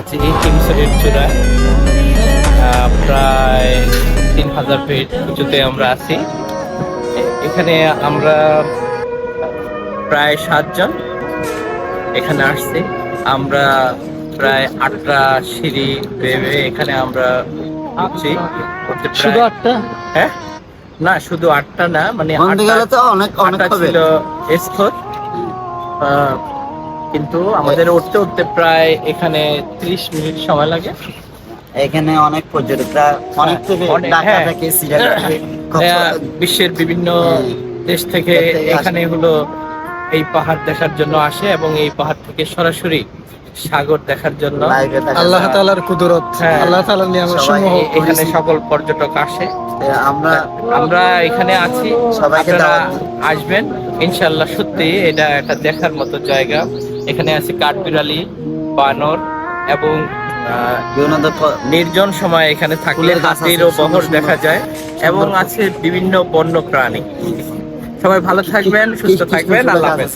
আছি হিমসরের চূড়ায় প্রায় 3000 ফিট উঁচুতে আমরা আছি। এখানে আমরা প্রায় 7 জন এখানে আসছি। আমরা প্রায় 8টা সিঁড়ি বেয়ে এখানে আমরা উঠছি। শুধু 8টা? হ্যাঁ, না শুধু 8টা না, মানে আটটা ছিল স্তর, কিন্তু আমাদের উঠতে উঠতে প্রায় এখানে 30 মিনিট সময় লাগে। এখানে অনেক পর্যটকরা অনেক থেকে ঢাকা থেকে সিলেট থেকে বিশ্বের বিভিন্ন দেশ থেকে এখানে হলো এই পাহাড় দেখার জন্য আসে এবং এই পাহাড় থেকে সরাসরি সাগর দেখার জন্য আল্লাহ তাআলার কুদরত, আল্লাহ তাআলার নিয়ামত সমূহ এখানে সকল পর্যটক আসে। আমরা এখানে আছি, সবাইকে আপনারা আসবেন ইনশাআল্লাহ। সত্যি এটা একটা দেখার মতো জায়গা। এখানে আছে কাঠবিড়ালি, বানর এবং নির্জন সময় এখানে থাকলে হাতিরও বহর দেখা যায় এবং আছে বিভিন্ন বন্য প্রাণী। সবাই ভালো থাকবেন, সুস্থ থাকবেন, আল্লাহ হাফেজ।